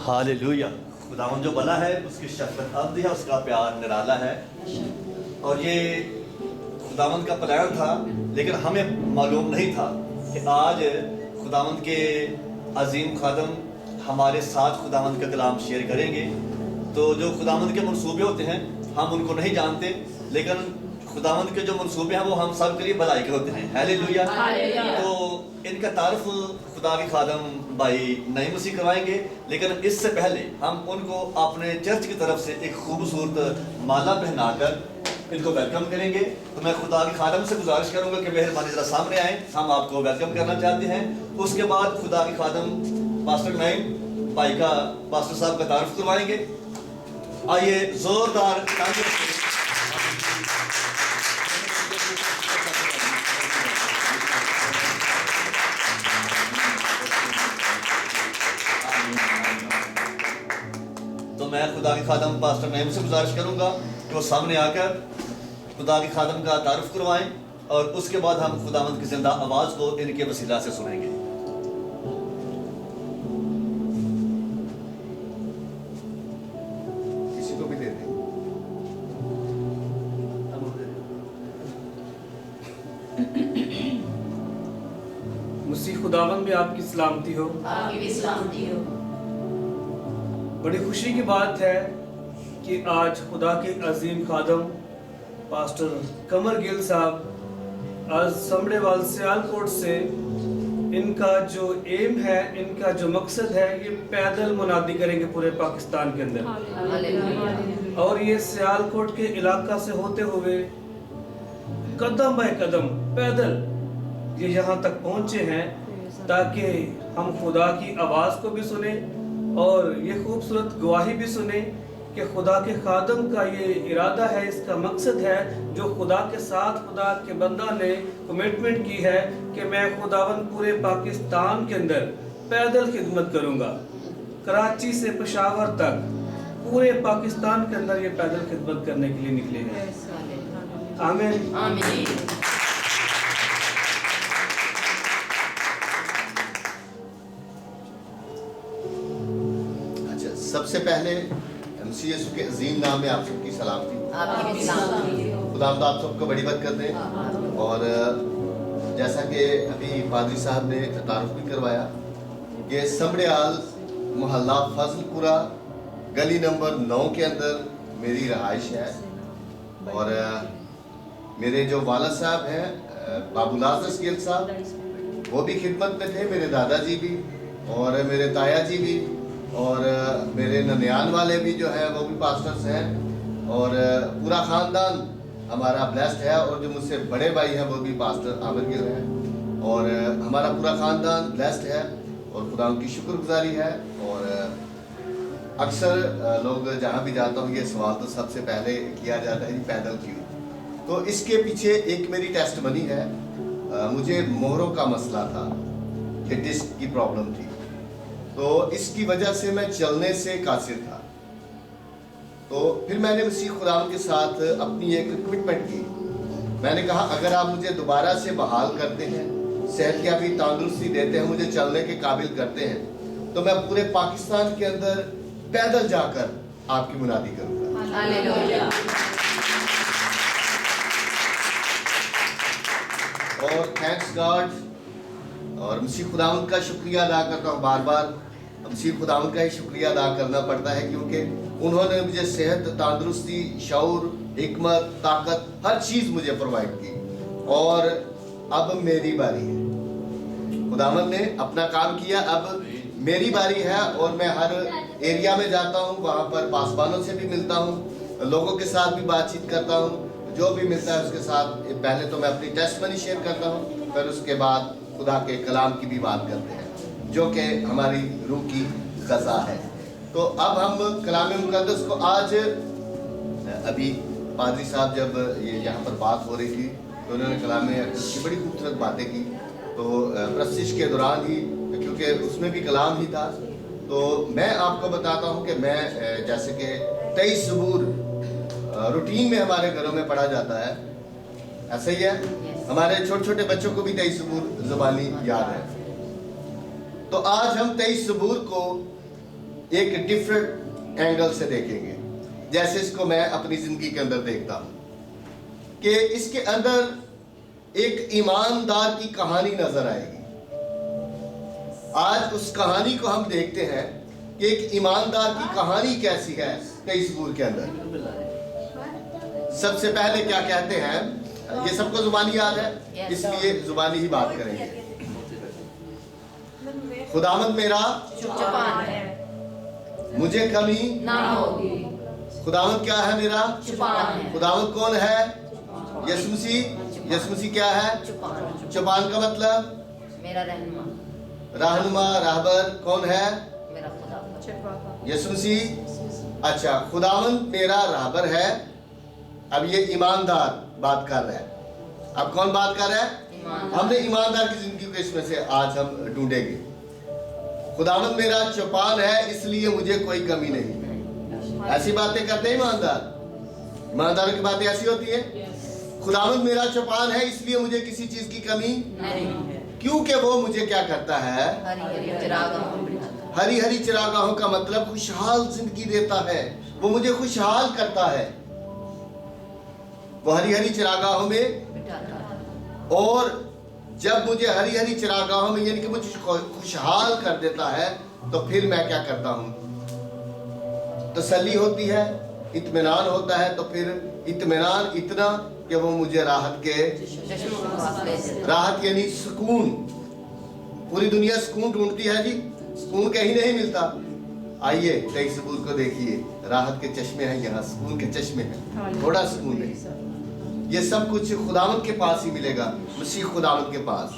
Hallelujah. खुदावंद जो भला है, उसकी शफ़क़त अब्दी है, उसका प्यार निराला है। और ये खुदावंद का प्लान था, लेकिन हमें मालूम नहीं था कि आज खुदावंद के अजीम खादम हमारे साथ खुदावंद का कलाम शेयर करेंगे। तो जो खुदावंद के मंसूबे होते हैं हम उनको नहीं जानते, लेकिन खुदावंद के जो मंसूबे हैं वो हम सब के लिए भलाई के होते हैं। हालेलुया। तो इनका तारुफ खुदा के खादम भाई नईम मसीह करवाएंगे, लेकिन इससे पहले हम उनको अपने चर्च की तरफ से एक खूबसूरत माला पहनाकर इनको वेलकम करेंगे। तो मैं खुदा के खादम से गुजारिश करूंगा कि मेहरबानी जरा सामने आए, हम आपको वेलकम करना चाहते हैं। उसके बाद खुदा के खादम पास्टर नईम भाई का पास्टर साहब का तारुफ करवाएंगे। आइए जोरदार तालियों से तो मैं खुदा के खादम पास्टर नईम से गुजारिश करूंगा कि वो सामने आकर खुदा के खादम का तारुफ करवाएं और उसके बाद हम खुदावंद की जिंदा आवाज को इनके वसीला से सुनेंगे। किसी को भी दे दें। मसीह खुदावंद में आपकी सलामती हो। आपकी भी सलामती हो। बड़ी खुशी की बात है कि आज खुदा के अजीम खादम पास्टर कमर गिल साहब आज समड़ेवाल सियालकोट से, इनका जो एम है, इनका जो मकसद है, ये पैदल मुनादी करेंगे पूरे पाकिस्तान के अंदर। और ये सियालकोट के इलाका से होते हुए कदम बाय कदम पैदल ये यहाँ तक पहुँचे हैं ताकि हम खुदा की आवाज़ को भी सुने और ये खूबसूरत गवाही भी सुने कि खुदा के खादम का ये इरादा है, इसका मकसद है, जो खुदा के साथ खुदा के बंदा ने कमिटमेंट की है कि मैं खुदावंद पूरे पाकिस्तान के अंदर पैदल खिदमत करूँगा। कराची से पेशावर तक पूरे पाकिस्तान के अंदर ये पैदल खिदमत करने के लिए निकले हैं। आमीन आमीन। अच्छा, सबसे पहले मसीह यीशु के अजीम नाम में आप सबकी सलामती। आपकी भी सलामती हो। खुदा आप सबको बड़ी बरकत दें। और जैसा कि अभी पादरी साहब ने तारुफ भी करवाया, ये समड़ियाल मोहल्ला फजलपुरा गली नंबर 9 के अंदर मेरी रहाइश है। और मेरे जो वालिद साहब हैं बाबूलाल गिल साहब, वो भी खिदमत में थे, मेरे दादाजी भी और मेरे ताया जी भी और मेरे ननियान वाले भी जो है वो भी पास्टर्स हैं और पूरा ख़ानदान हमारा ब्लेस्ड है। और जो मुझसे बड़े भाई हैं वो भी पास्टर आमिर गिल हैं और हमारा पूरा ख़ानदान ब्लेस्ड है और खुदा उनकी शुक्रगुजारी है। और अक्सर लोग जहाँ भी जाता हूँ ये सवाल तो सबसे पहले किया जाता है, पैदल क्यों? तो इसके पीछे एक मेरी टेस्टमनी है। मुझे मोहरों का मसला था कि डिस्क की प्रॉब्लम थी, तो इसकी वजह से मैं चलने से कासिर था। तो फिर मैंने मसीह खुदा के साथ अपनी एक कमिटमेंट की। मैंने कहा अगर आप मुझे दोबारा से बहाल करते हैं, सेहतयाबी तंदुरुस्ती देते हैं, मुझे चलने के काबिल करते हैं, तो मैं पूरे पाकिस्तान के अंदर पैदल जाकर आपकी मुनादी करूंगा। हालेलुया। और थैंक्स गॉड और मसीह खुदावंद का शुक्रिया अदा करता हूँ। बार बार मसीह खुदावंद का ही शुक्रिया अदा करना पड़ता है, क्योंकि उन्होंने मुझे सेहत, तंदुरुस्ती, शऊर, हिकमत, ताकत, हर चीज़ मुझे प्रोवाइड की। और अब मेरी बारी है। खुदावंद ने अपना काम किया, अब मेरी बारी है। और मैं हर एरिया में जाता हूँ, वहाँ पर पासबानों से भी मिलता हूँ, लोगों के साथ भी बातचीत करता हूँ, जो भी मिलता है उसके साथ पहले तो मैं अपनी टेस्टमनी शेयर करता हूँ, फिर उसके बाद खुदा के कलाम की भी बात करते हैं जो कि हमारी रूह की ग़ज़ा है। तो अब हम कलाम मुक़द्दस को आज अभी पादरी साहब जब ये यहाँ पर बात हो रही थी तो उन्होंने कलाम मुक़द्दस की बड़ी खूबसूरत बातें की। तो प्रस्तिश के दौरान ही, क्योंकि उसमें भी कलाम ही था, तो मैं आपको बताता हूँ कि मैं जैसे कि 23 ज़बूर रूटीन में हमारे घरों में पढ़ा जाता है, ऐसा ही है। हमारे छोटे छोटे बच्चों को भी 23 ज़बूर ज़बानी याद है। तो आज हम 23 ज़बूर को एक डिफरेंट एंगल से देखेंगे, जैसे इसको मैं अपनी जिंदगी के अंदर देखता हूं कि इसके अंदर एक ईमानदार की कहानी नजर आएगी। आज उस कहानी को हम देखते हैं कि एक ईमानदार की कहानी कैसी है 23 ज़बूर के अंदर। सबसे पहले क्या कहते हैं, ये सबको जुबानी याद है इसलिए जुबानी ही बात करेंगे। खुदावंद मेरा चुपान है मुझे कमी ना होगी। खुदावंद क्या है मेरा चुपान है खुदावंद कौन है? यीशु मसीह। यीशु मसीह क्या है? चुपान चौपान का मतलब मेरा रहनुमा रहनुमा, रहबर कौन है? मेरा खुदा। यीशु मसीह। अच्छा, खुदावंद मेरा रहबर है। अब ये ईमानदार बात कर रहा है। अब कौन बात कर रहा है? ईमानदार। हमने ईमानदार की जिंदगी को इसमें से आज हम ढूंढेंगे। खुदावंद मेरा चौपान है इसलिए मुझे कोई कमी नहीं। ऐसी बातें करते हैं ईमानदार। ईमानदारों की बातें ऐसी होती है। खुदावंद मेरा चौपान है इसलिए मुझे किसी चीज की कमी नहीं क्योंकि वो मुझे क्या करता है? हरी हरी चिरागों में बिठाता है। हरी हरी चिरागाहों का मतलब खुशहाल जिंदगी देता है। वो मुझे खुशहाल करता है। वो हरी हरी चिरागाहों में बिठाता है। और जब मुझे हरी हरी चिरागाहों में यानी कि मुझे खुशहाल कर देता है तो फिर मैं क्या करता हूं? तसल्ली होती है, इत्मीनान होता है। तो फिर इत्मीनान इतना कि वो मुझे राहत के चश्मे के पास ले चलता है। राहत यानी सुकून। पूरी दुनिया सुकून ढूंढती है जी, सुकून कहीं नहीं मिलता। आइए 23 ज़बूर को देखिए, राहत के चश्मे हैं यहाँ, सुकून के चश्मे हैं, थोड़ा सुकून नहीं। ये सब कुछ खुदावंद के पास ही मिलेगा, मसीह खुदावंद के पास।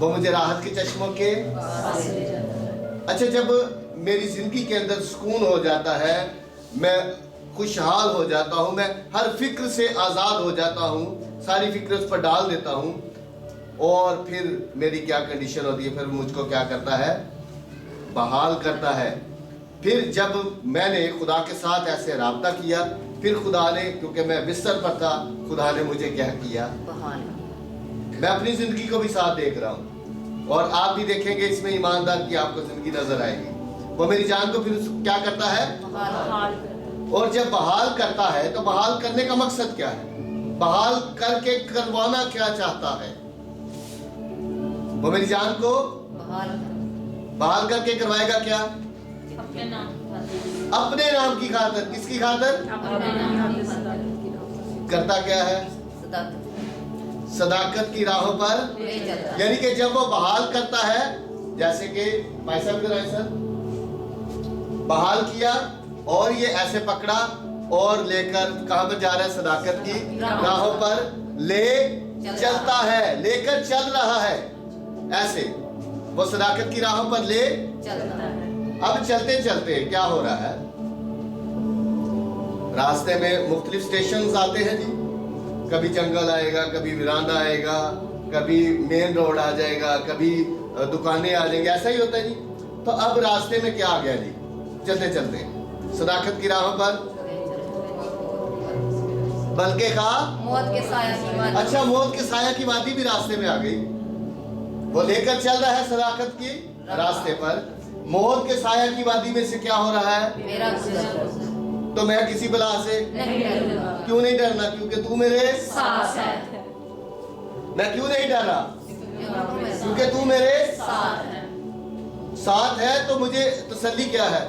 वो मुझे राहत के चश्मों के पास ले जाता है। अच्छा, जब मेरी जिंदगी के अंदर सुकून हो जाता है, मैं खुशहाल हो जाता हूँ, मैं हर फिक्र से आज़ाद हो जाता हूँ, सारी फिक्र उस पर डाल देता हूँ, और फिर मेरी क्या कंडीशन होती है? फिर मुझको क्या करता है? बहाल करता है। फिर जब मैंने खुदा के साथ ऐसे राब्ता किया, फिर खुदा ने, क्योंकि मैं बिस्तर पर था, खुदा ने मुझे क्या किया? बहाल। मैं अपनी जिंदगी को भी साथ देख रहा हूँ और आप भी देखेंगे इसमें ईमानदार की आपको जिंदगी नजर आएगी। वो मेरी जान को फिर क्या करता है? बहाल। और जब बहाल करता है तो बहाल करने का मकसद क्या है? बहाल करके करवाना क्या चाहता है? वो मेरी जान को बहाल करके करवाएगा क्या? अपने नाम अपने नाम की खातिर। किसकी खातिर? करता क्या है? सदाकत की राहों पर ले चलता है। यानी कि जब वो बहाल करता है, जैसे कि भाई साहब इधर आए सर, बहाल किया और ये ऐसे पकड़ा और लेकर कहां पर जा रहा है? सदाकत की राहों पर ले चलता है, लेकर चल रहा है। ऐसे वो सदाकत की राहों पर ले चलता है। अब चलते चलते क्या हो रहा है? रास्ते में मुख्तलिफ स्टेशन आते हैं जी। कभी जंगल आएगा, कभी वीराना आएगा, कभी मेन रोड आ जाएगा, कभी दुकानें आ जाएंगी, ऐसा ही होता है जी। तो अब रास्ते में क्या आ गया जी? चलते चलते सदाकत की राहों पर बल्कि का मौत के साया की वादी। अच्छा, मौत के साया की वादी भी रास्ते में आ गई। वो लेकर चल रहा है सदाकत की रास्ते पर। मौत के साया की वादी में से क्या हो रहा है? मेरा गुजर तो मैं किसी बला से नहीं डरूंगा। क्यों नहीं डरना? क्योंकि तू मेरे साथ है। मैं क्यों नहीं डरा? क्योंकि तू मेरे साथ है। साथ है। तो मुझे तसल्ली क्या है?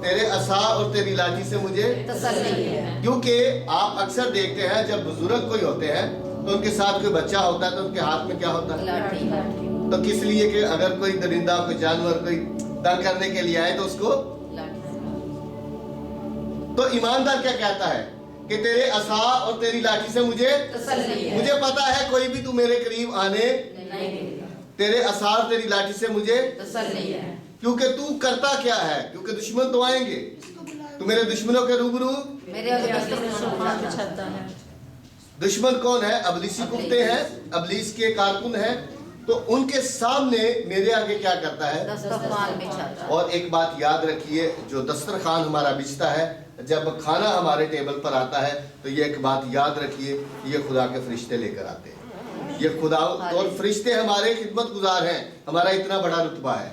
तेरे असा और तेरी लाठी से मुझे तसल्ली है। क्योंकि आप अक्सर देखते हैं जब बुजुर्ग कोई होते हैं तो उनके साथ कोई बच्चा होता है तो उनके हाथ में क्या होता है? लाठी। तो किस लिए? कि अगर कोई दरिंदा, कोई जानवर, कोई तंग करने के लिए आए तो उसको। तो ईमानदार क्या कहता है? कि तेरे असा और तेरी लाठी से मुझे तसल्ली है। मुझे पता है कोई भी तू मेरे करीब आने नहीं देगा। तेरे असा और तेरी लाठी से मुझे तसल्ली है। क्योंकि तू करता क्या है? क्योंकि दुश्मन तो आएंगे। तू मेरे दुश्मनों के रूबरू। मेरे बिछाता है। दुश्मन कौन है? अबलीसी कुत्ते हैं, अबलीस के कारकुन हैं। तो उनके सामने मेरे आगे क्या करता है? दस्तरखान बिछाता है। और एक बात याद रखिए, जो दस्तरखान हमारा बिछता है, जब खाना हमारे टेबल पर आता है, तो ये एक बात याद रखिए, ये खुदा के फरिश्ते लेकर आते हैं। ये खुदा और फरिश्ते हमारे खिदमत गुजार हैं। हमारा इतना बड़ा रुतबा है।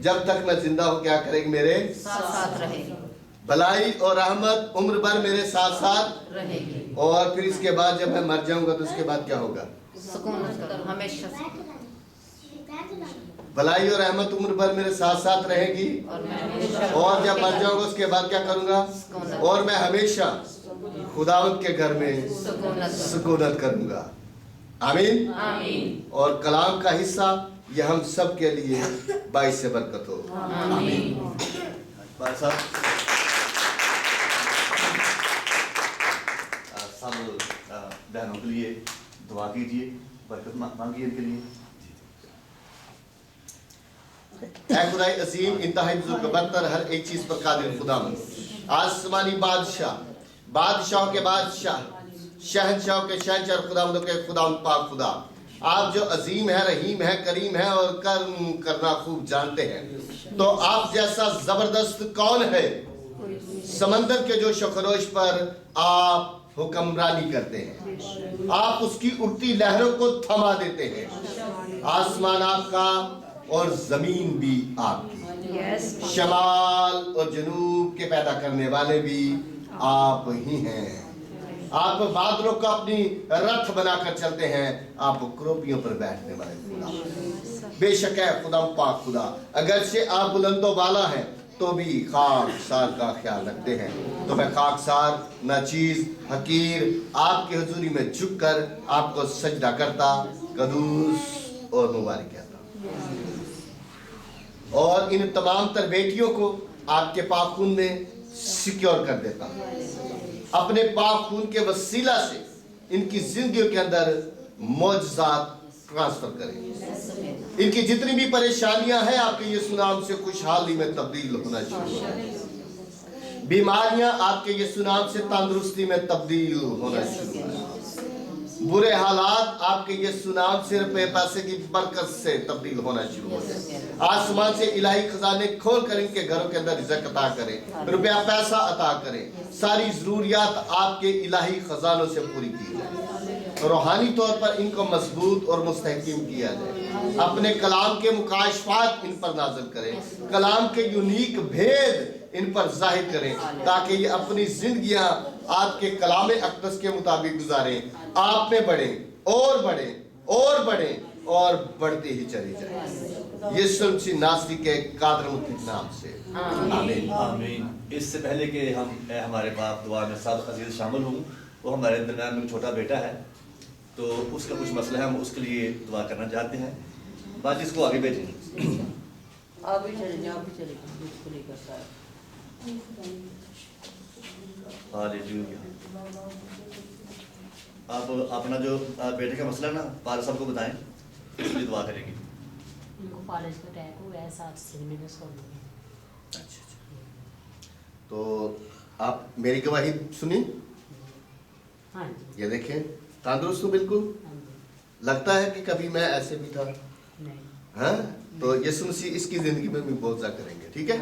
जब तक मैं जिंदा हूँ क्या करेगी, मेरे साथ साथ रहेगी भलाई और रहमत उम्र भर मेरे साथ साथ रहेगी और फिर इसके बाद जब मैं मर जाऊंगा तो उसके बाद क्या होगा? सुकून करो हमेशा भलाई और रहमत उम्र भर मेरे साथ साथ रहेगी और मैं हमेशा और जब मर जाऊंगा उसके बाद क्या करूंगा? और मैं हमेशा खुदावंद के घर में सुकूनत करूंगा। आमीन। आमीन और कलाम का हिस्सा ये हम सब के लिए बाइस से बरकत हो। आमीन भाई साहब सब बहनों के लिए दुआ कीजिए, बरकत मांगिए इनके लिए। ऐ खुदाई अजीम इंतहाई बुजुर्ग बरतर हर एक चीज पर कादिर खुदावंद आसमानी बादशाह के बादशाह शहंशाह के शहंशाह खुदावंद के खुदावंद पाक खुदा, आप जो अजीम है, रहीम है, करीम है और कर्म करना खूब जानते हैं, तो आप जैसा जबरदस्त कौन है? समंदर के जो शखरोश पर आप हुक्मरानी करते हैं, आप उसकी उठती लहरों को थमा देते हैं। आसमान आपका और जमीन भी आपकी, शमाल और जनूब के पैदा करने वाले भी आप ही हैं। आप बादलों का अपनी रथ बनाकर चलते हैं, आप क्रोपियों पर बैठने वाले खुदा। बेशक है खुदा पाक खुदा, अगर से आप बुलंदों वाला हैं तो भी खाकसार का ख्याल रखते हैं। तो मैं खाकसार, नाचीज, हकीर आपकी हुजूरी में झुककर आपको सजदा करता, कदूस और मुबारक कहता और इन तमाम तर बेटियों को आपके पाक खून में सिक्योर कर देता। अपने पाक खून के वसीला से इनकी जिंदगियों के अंदर मौजज़ात ट्रांसफर करें। इनकी जितनी भी परेशानियां हैं आपके यीशु नाम से खुशहाली में तब्दील होना चाहिए। बीमारियां आपके यीशु नाम से तंदुरुस्ती में तब्दील होना चाहिए। बुरे हालात आपके यीशु नाम से रुपए पैसे की बरकत से तब्दील होना शुरू हो जाए। आसमान से इलाही खजाने खोल कर इनके घरों के अंदर रिज़्क़ अता करें, रुपया पैसा अता करें, सारी जरूरियात आपके इलाही खजानों से पूरी की जाए। रूहानी तौर पर इनको मजबूत और मुस्तहकीम किया जाए। अपने कलाम के मुकाशफात इन पर नाज़िल करें, कलाम के यूनिक भेद इन पर जाहिर करें, ताकि ये अपनी जिंदगियां आपके कलाम अक़दस के मुताबिक गुजारें, आप में बढ़े और बढ़े और बढ़े और बढ़ते ही चले जाएं। यीशु मसीह नासरी के कादर मुतलक नाम से आमीन। आमीन। इससे पहले कि हम हमारे बाप दुआ में सब अजीज शामिल हों, वो हमारे दरमियान में छोटा बेटा है, तो उसका कुछ मसला है, हम उसके लिए दुआ करना चाहते हैं। बात इसको आगे भेजें। आप भी चले उसको लेकर साहब। हालेलुया। आप अपना जो बेटे का मसला ना पाल साहब को बताएं, इसलिए दुआ करेंगे। उनको फालिज का अटैक हुआ है 7 सिनेमे में सॉल्व हो गया। अच्छा, तो आप मेरी गवाही सुनी? हाँ जी। ये देखें, तंदुरुस्त हूँ बिल्कुल। हाँ जी। लगता है कि कभी मैं ऐसे भी था। नहीं। हाँ, तो यीशु मसीह इसकी जिंदगी में भी मौजज़ा करेंगे। ठीक है?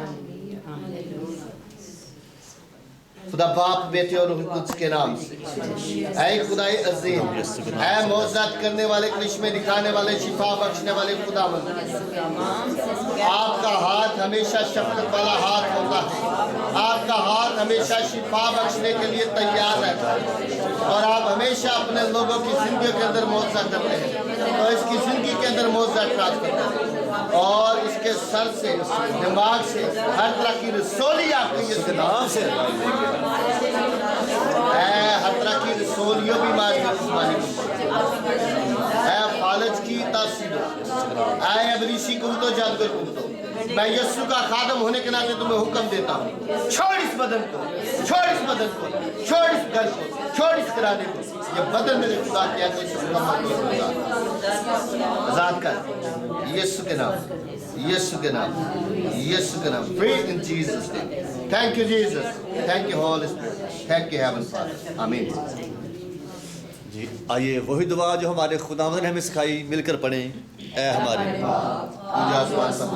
खुदा बाप, बेटे और रूह कुद्स के नाम से, ऐ खुदाई अजीम, ऐ मौजज़ात करने वाले, करिश्मे दिखाने वाले, शिफा बख्शने वाले खुदावंद, आपका हाथ हमेशा शफकत वाला हाथ होता है। आपका हाथ हमेशा शिफा बख्शने के लिए तैयार रहता है और आप हमेशा अपने लोगों की जिंदगी के अंदर मौजज़ा करते हैं। तो इसकी जिंदगी के अंदर मौजज़ा ट्रांसफर करते हैं और इसके सर से, दिमाग से, हर तरह की रसोली आपके यीशु नाम से हर तरह की रसोलियों भी फालज की तासीर अबलीसी कुव्वतों जादूगर कुव्वतों, मैं यीशु का खादम होने के नाते तुम्हें हुक्म देता हूँ, छोड़ इस बदन को, छोड़ इस बदन को, छोड़ इस घर को, छोड़ इस घराने को। ये बदन मेरे खुदा के आजाद कर यीशु के नाम, यीशु के नाम, यीशु के नाम। Free in Jesus name. Thank you Jesus, thank you holy spirit, thank you heaven father. Amen. जी, आइए वही दुआ जो हमारे खुदावंद ने हमें सिखाई मिलकर पढ़ें। ऐ हमारे पूजा आसमान सब